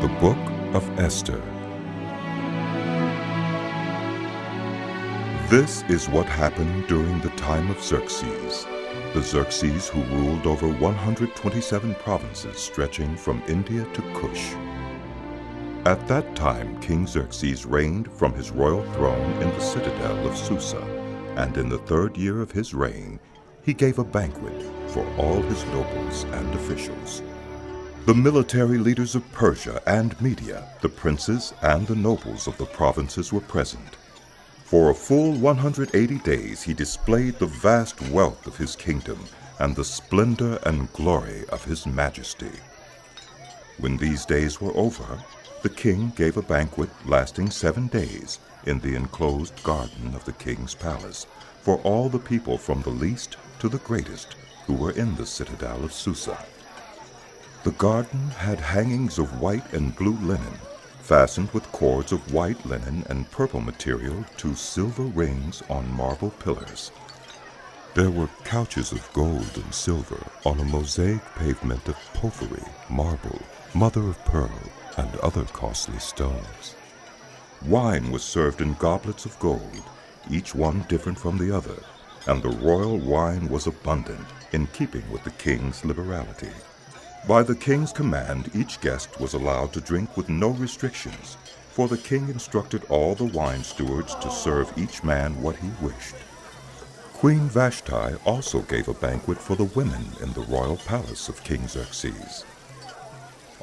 The Book of Esther. This is what happened during the time of Xerxes, the Xerxes who ruled over 127 provinces stretching from India to Kush. At that time, King Xerxes reigned from his royal throne in the citadel of Susa, and in the 3rd year of his reign, he gave a banquet for all his nobles and officials. The military leaders of Persia and Media, the princes and the nobles of the provinces were present. For a full 180 days he displayed the vast wealth of his kingdom and the splendor and glory of his majesty. When these days were over, the king gave a banquet lasting 7 days in the enclosed garden of the king's palace for all the people from the least to the greatest who were in the citadel of Susa. The garden had hangings of white and blue linen, fastened with cords of white linen and purple material to silver rings on marble pillars. There were couches of gold and silver on a mosaic pavement of porphyry, marble, mother of pearl, and other costly stones. Wine was served in goblets of gold, each one different from the other, and the royal wine was abundant, in keeping with the king's liberality. By the king's command, each guest was allowed to drink with no restrictions, for the king instructed all the wine stewards to serve each man what he wished. Queen Vashti also gave a banquet for the women in the royal palace of King Xerxes.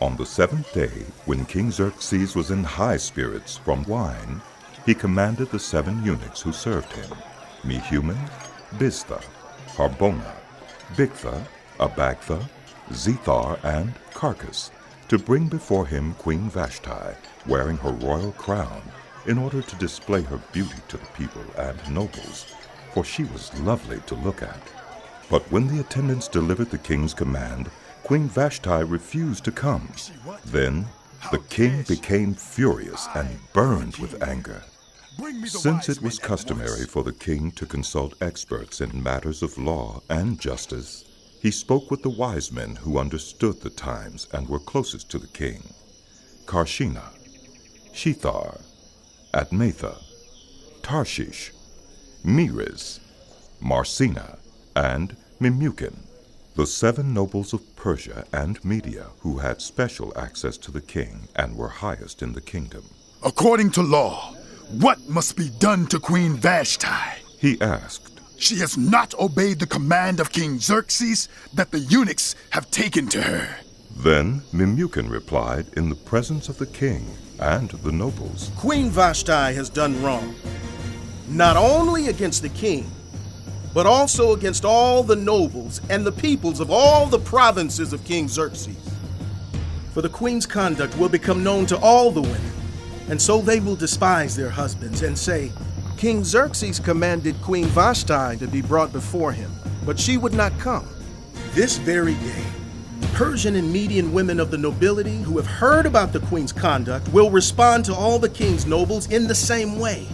On the 7th day, when King Xerxes was in high spirits from wine, he commanded the 7 eunuchs who served him, Mehuman, Biztha, Harbona, Bigtha, Abagtha, Zethar, and Carcass, to bring before him Queen Vashti, wearing her royal crown, in order to display her beauty to the people and nobles, for she was lovely to look at. But when the attendants delivered the king's command, Queen Vashti refused to come. Then the king became furious and burned with anger. Since it was customary for the king to consult experts in matters of law and justice, he spoke with the wise men who understood the times and were closest to the king: Karshina, Shethar, Admatha, Tarshish, Meres, Marsina, and Memucan, the 7 nobles of Persia and Media who had special access to the king and were highest in the kingdom. According to law, what must be done to Queen Vashti? He asked. She has not obeyed the command of King Xerxes that the eunuchs have taken to her. Then Memucan replied in the presence of the king and the nobles. Queen Vashti has done wrong, not only against the king, but also against all the nobles and the peoples of all the provinces of King Xerxes. For the queen's conduct will become known to all the women, and so they will despise their husbands and say, King Xerxes commanded Queen Vashti to be brought before him, but she would not come. This very day, Persian and Median women of the nobility who have heard about the queen's conduct will respond to all the king's nobles in the same way.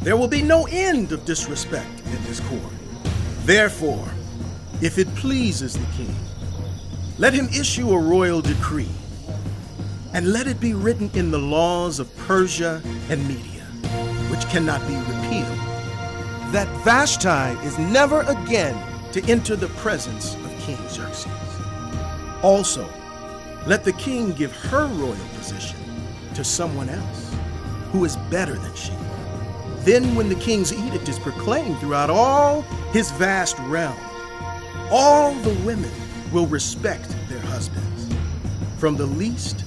There will be no end of disrespect in this court. Therefore, if it pleases the king, let him issue a royal decree, and let it be written in the laws of Persia and Media, which cannot be repealed, that Vashti is never again to enter the presence of King Xerxes. Also, let the king give her royal position to someone else who is better than she. Then when the king's edict is proclaimed throughout all his vast realm, all the women will respect their husbands, from the least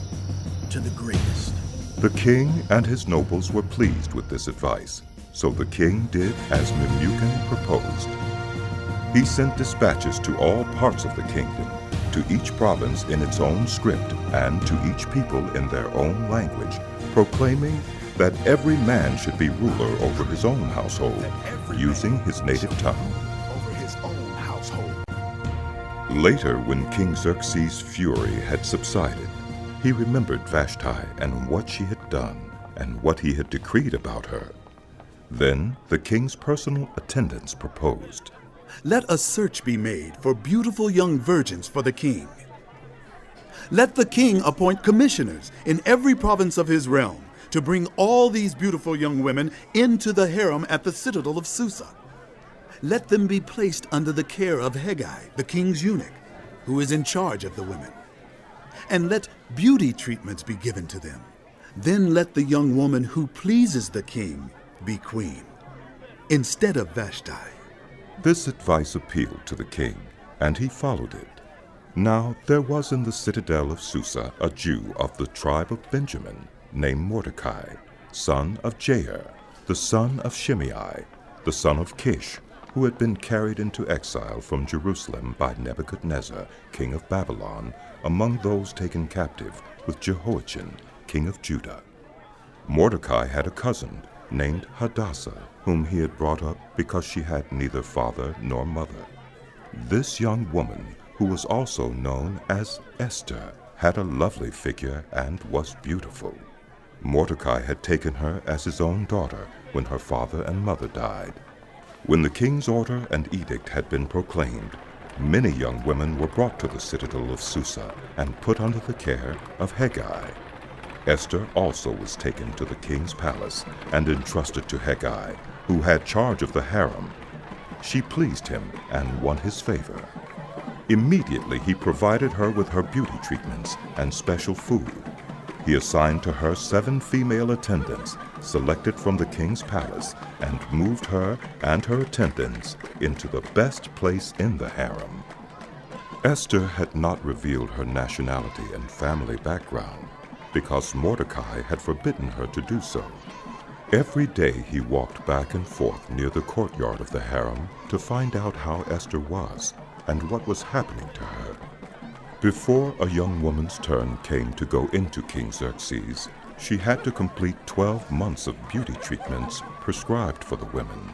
to the greatest. The king and his nobles were pleased with this advice, so the king did as Memucan proposed. He sent dispatches to all parts of the kingdom, to each province in its own script, and to each people in their own language, proclaiming that every man should be ruler over his own household, using his native tongue. Later, when King Xerxes' fury had subsided, he remembered Vashti and what she had done and what he had decreed about her. Then the king's personal attendants proposed. Let a search be made for beautiful young virgins for the king. Let the king appoint commissioners in every province of his realm to bring all these beautiful young women into the harem at the citadel of Susa. Let them be placed under the care of Hegai, the king's eunuch, who is in charge of the women. And let beauty treatments be given to them. Then let the young woman who pleases the king be queen, instead of Vashti. This advice appealed to the king, and he followed it. Now there was in the citadel of Susa a Jew of the tribe of Benjamin, named Mordecai, son of Jair, the son of Shimei, the son of Kish, who had been carried into exile from Jerusalem by Nebuchadnezzar, king of Babylon, among those taken captive with Jehoiachin, king of Judah. Mordecai had a cousin named Hadassah, whom he had brought up because she had neither father nor mother. This young woman, who was also known as Esther, had a lovely figure and was beautiful. Mordecai had taken her as his own daughter when her father and mother died. When the king's order and edict had been proclaimed, many young women were brought to the citadel of Susa and put under the care of Hegai. Esther also was taken to the king's palace and entrusted to Hegai, who had charge of the harem. She pleased him and won his favor. Immediately he provided her with her beauty treatments and special food. He assigned to her 7 female attendants selected from the king's palace and moved her and her attendants into the best place in the harem. Esther had not revealed her nationality and family background because Mordecai had forbidden her to do so. Every day he walked back and forth near the courtyard of the harem to find out how Esther was and what was happening to her. Before a young woman's turn came to go into King Xerxes, she had to complete 12 months of beauty treatments prescribed for the women.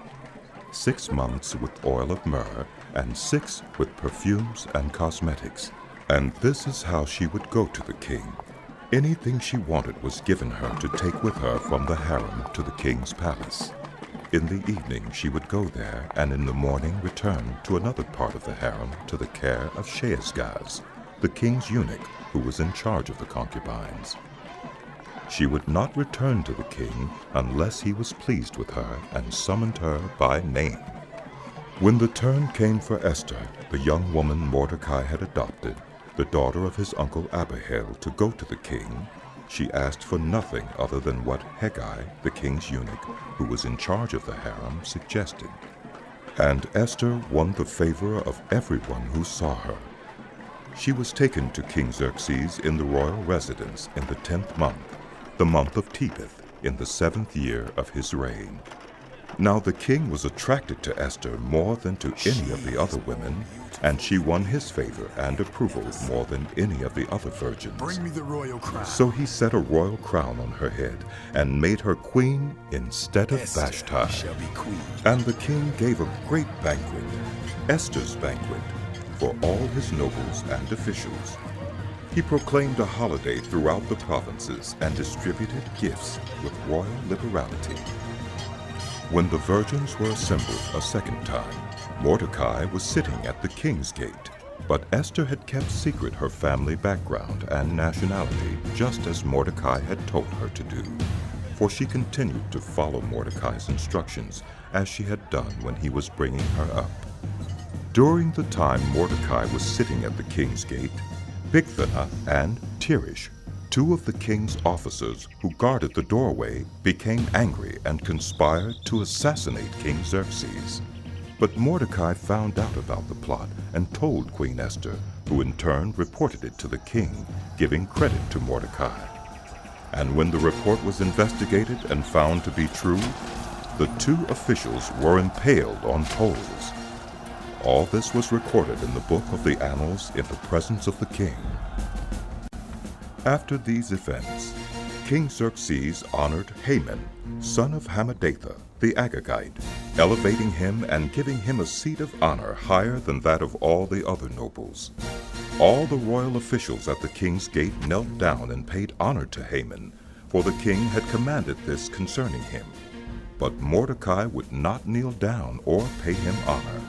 6 months with oil of myrrh and 6 with perfumes and cosmetics. And this is how she would go to the king. Anything she wanted was given her to take with her from the harem to the king's palace. In the evening she would go there, and in the morning return to another part of the harem to the care of Shaashgaz, the king's eunuch who was in charge of the concubines. She would not return to the king unless he was pleased with her and summoned her by name. When the turn came for Esther, the young woman Mordecai had adopted, the daughter of his uncle Abihail, to go to the king, she asked for nothing other than what Hegai, the king's eunuch, who was in charge of the harem, suggested. And Esther won the favor of everyone who saw her. She was taken to King Xerxes in the royal residence in the 10th month, the month of Tebeth, in the 7th year of his reign. Now the king was attracted to Esther more than to any of the other women, and she won his favor and approval more than any of the other virgins. Bring me the royal crown. So he set a royal crown on her head and made her queen instead of Vashti. Shall be queen. And the king gave a great banquet, Esther's banquet, for all his nobles and officials. He proclaimed a holiday throughout the provinces and distributed gifts with royal liberality. When the virgins were assembled a second time, Mordecai was sitting at the king's gate, but Esther had kept secret her family background and nationality, just as Mordecai had told her to do, for she continued to follow Mordecai's instructions as she had done when he was bringing her up. During the time Mordecai was sitting at the king's gate, Bigthana and Teresh, 2 of the king's officers who guarded the doorway, became angry and conspired to assassinate King Xerxes. But Mordecai found out about the plot and told Queen Esther, who in turn reported it to the king, giving credit to Mordecai. And when the report was investigated and found to be true, the 2 officials were impaled on poles. All this was recorded in the book of the annals in the presence of the king. After these events, King Xerxes honored Haman, son of Hammedatha, the Agagite, elevating him and giving him a seat of honor higher than that of all the other nobles. All the royal officials at the king's gate knelt down and paid honor to Haman, for the king had commanded this concerning him. But Mordecai would not kneel down or pay him honor.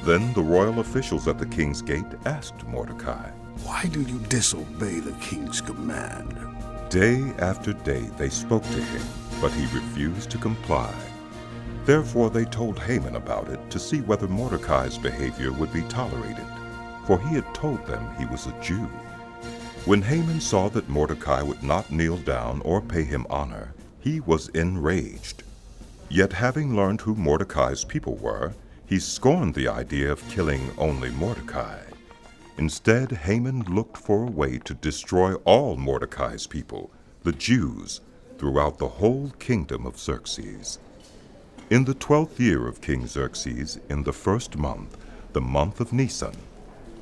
Then the royal officials at the king's gate asked Mordecai. Why do you disobey the king's command? Day after day they spoke to him, but he refused to comply. Therefore they told Haman about it to see whether Mordecai's behavior would be tolerated, for he had told them he was a Jew. When Haman saw that Mordecai would not kneel down or pay him honor, he was enraged. Yet having learned who Mordecai's people were, he scorned the idea of killing only Mordecai. Instead, Haman looked for a way to destroy all Mordecai's people, the Jews, throughout the whole kingdom of Xerxes. In the 12th year of King Xerxes, in the first month, the month of Nisan,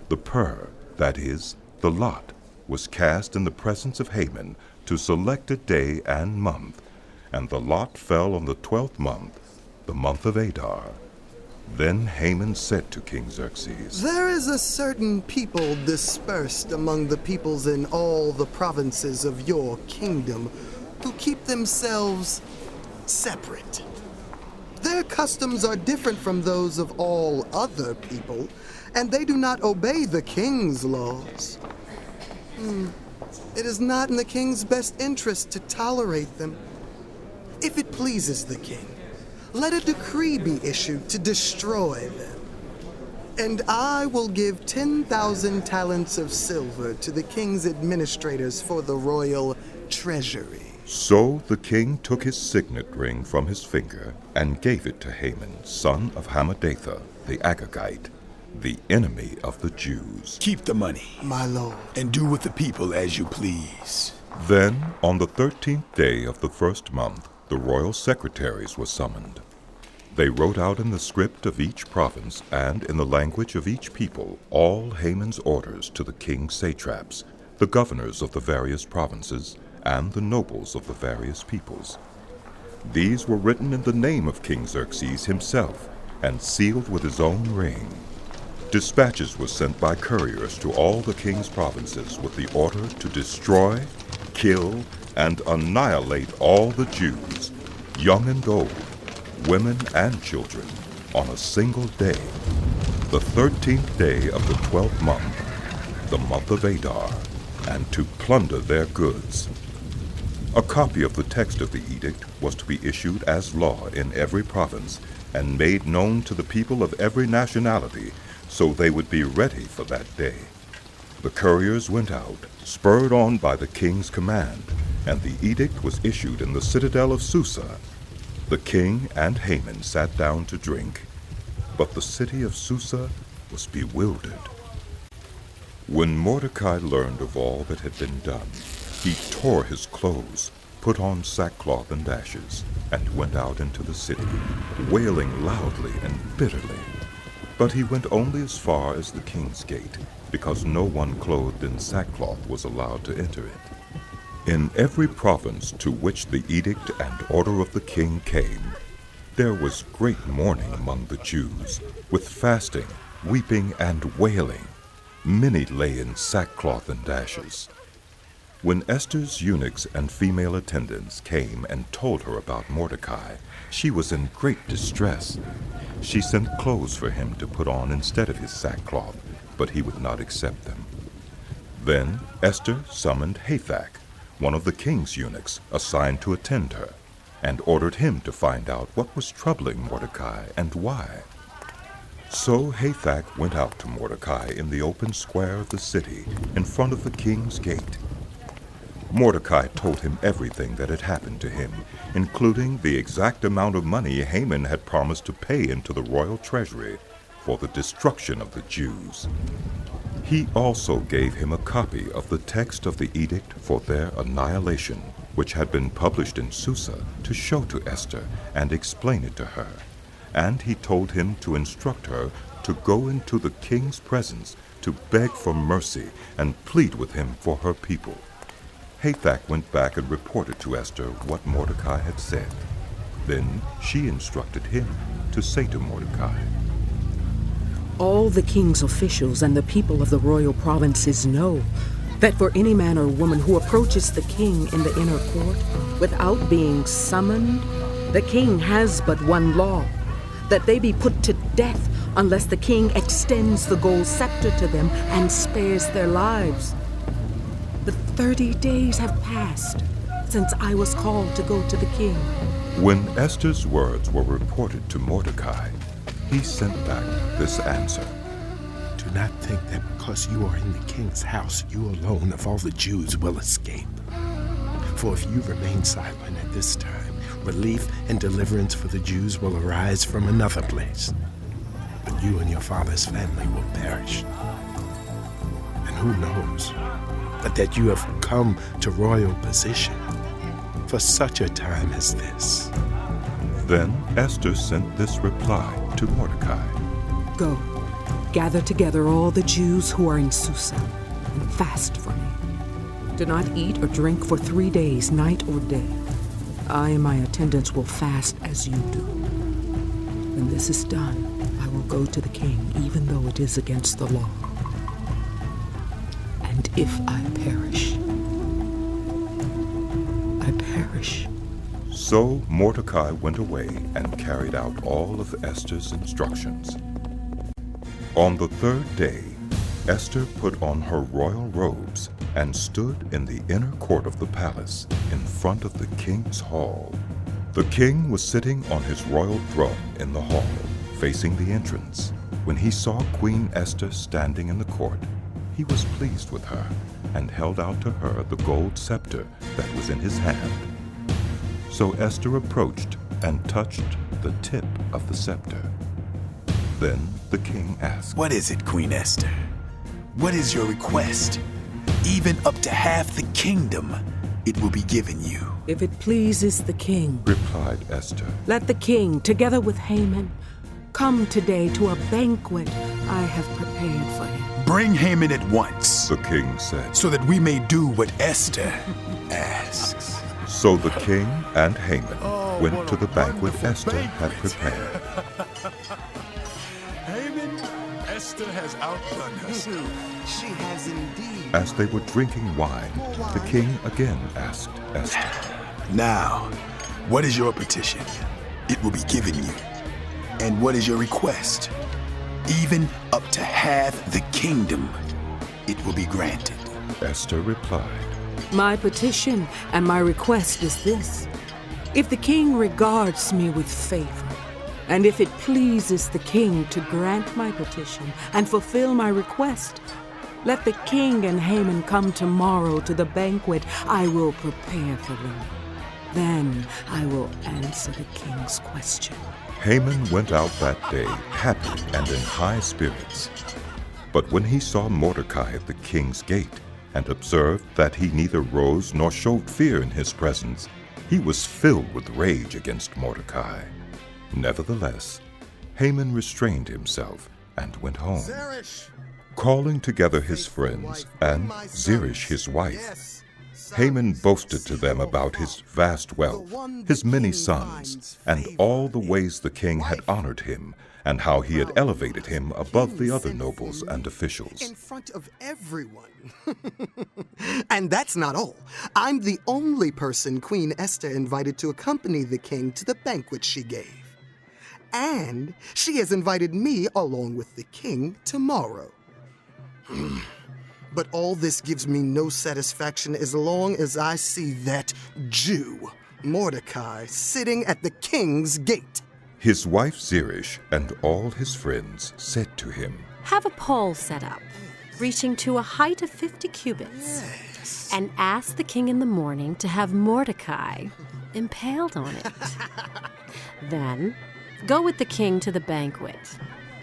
the pur, that is, the lot, was cast in the presence of Haman to select a day and month, and the lot fell on the 12th month, the month of Adar. Then Haman said to King Xerxes, There is a certain people dispersed among the peoples in all the provinces of your kingdom who keep themselves separate. Their customs are different from those of all other people, and they do not obey the king's laws. It is not in the king's best interest to tolerate them. If it pleases the king, let a decree be issued to destroy them. And I will give 10,000 talents of silver to the king's administrators for the royal treasury. So the king took his signet ring from his finger and gave it to Haman, son of Hammedatha, the Agagite, the enemy of the Jews. Keep the money, My lord. and do with the people as you please. Then, on the 13th day of the first month, the royal secretaries were summoned. They wrote out in the script of each province and in the language of each people all Haman's orders to the king's satraps, the governors of the various provinces, and the nobles of the various peoples. These were written in the name of King Xerxes himself and sealed with his own ring. Dispatches were sent by couriers to all the king's provinces with the order to destroy, kill, and annihilate all the Jews, young and old, women and children, on a single day, the 13th day of the 12th month, the month of Adar, and to plunder their goods. A copy of the text of the edict was to be issued as law in every province and made known to the people of every nationality, so they would be ready for that day. The couriers went out, spurred on by the king's command, and the edict was issued in the citadel of Susa. The king and Haman sat down to drink, but the city of Susa was bewildered. When Mordecai learned of all that had been done, he tore his clothes, put on sackcloth and ashes, and went out into the city, wailing loudly and bitterly. But he went only as far as the king's gate, because no one clothed in sackcloth was allowed to enter it. In every province to which the edict and order of the king came, there was great mourning among the Jews, with fasting, weeping, and wailing. Many lay in sackcloth and ashes. When Esther's eunuchs and female attendants came and told her about Mordecai, she was in great distress. She sent clothes for him to put on instead of his sackcloth, but he would not accept them. Then Esther summoned Hathach, one of the king's eunuchs assigned to attend her, and ordered him to find out what was troubling Mordecai and why. So Hathach went out to Mordecai in the open square of the city, in front of the king's gate. Mordecai told him everything that had happened to him, including the exact amount of money Haman had promised to pay into the royal treasury for the destruction of the Jews. He also gave him a copy of the text of the edict for their annihilation, which had been published in Susa, to show to Esther and explain it to her. And he told him to instruct her to go into the king's presence to beg for mercy and plead with him for her people. Hathach went back and reported to Esther what Mordecai had said. Then she instructed him to say to Mordecai, All the king's officials and the people of the royal provinces know that for any man or woman who approaches the king in the inner court without being summoned, the king has but one law, that they be put to death unless the king extends the gold scepter to them and spares their lives. But 30 days have passed since I was called to go to the king. When Esther's words were reported to Mordecai, he sent back this answer. Do not think that because you are in the king's house, you alone of all the Jews will escape. For if you remain silent at this time, relief and deliverance for the Jews will arise from another place. But you and your father's family will perish. And who knows but that you have come to royal position for such a time as this. Then Esther sent this reply to Mordecai. Go, gather together all the Jews who are in Susa, and fast for me. Do not eat or drink for 3 days, night or day. I and my attendants will fast as you do. When this is done, I will go to the king, even though it is against the law. And if I perish, I perish. So Mordecai went away and carried out all of Esther's instructions. On the 3rd day, Esther put on her royal robes and stood in the inner court of the palace in front of the king's hall. The king was sitting on his royal throne in the hall, facing the entrance. When he saw Queen Esther standing in the court, he was pleased with her and held out to her the gold scepter that was in his hand. So Esther approached and touched the tip of the scepter. Then the king asked, "What is it, Queen Esther? What is your request? Even up to half the kingdom, it will be given you." If it pleases the king, replied Esther. let the king, together with Haman, come today to a banquet I have prepared for him. Bring Haman at once, The king said. so that we may do what Esther asks. So the king and Haman went to the banquet Esther had prepared. Haman, Esther has outdone us. She has indeed. As they were drinking wine, the king again asked Esther. Now, what is your petition? It will be given you. And what is your request? Even up to half the kingdom, it will be granted. Esther replied, My petition and my request is this. If the king regards me with favor, and if it pleases the king to grant my petition and fulfill my request, let the king and Haman come tomorrow to the banquet I will prepare for them. Then I will answer the king's question. Haman went out that day happy and in high spirits. But when he saw Mordecai at the king's gate and observed that he neither rose nor showed fear in his presence, he was filled with rage against Mordecai. Nevertheless, Haman restrained himself and went home. Zeresh, Calling together his friends and Zeresh his wife, Haman boasted to them about his vast wealth, his many sons, and all the ways the king had honored him, and how he had elevated him above the other nobles and officials. in front of everyone. And that's not all. I'm the only person Queen Esther invited to accompany the king to the banquet she gave. And she has invited me along with the king tomorrow. But all this gives me no satisfaction as long as I see that Jew, Mordecai, sitting at the king's gate. His wife Zeresh and all his friends said to him, Have a pole set up, reaching to a height of 50 cubits, and ask the king in the morning to have Mordecai impaled on it. Then go with the king to the banquet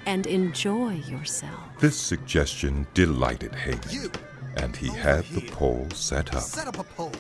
and enjoy yourself. This suggestion delighted Haman, and he had the pole set up. Set up a pole.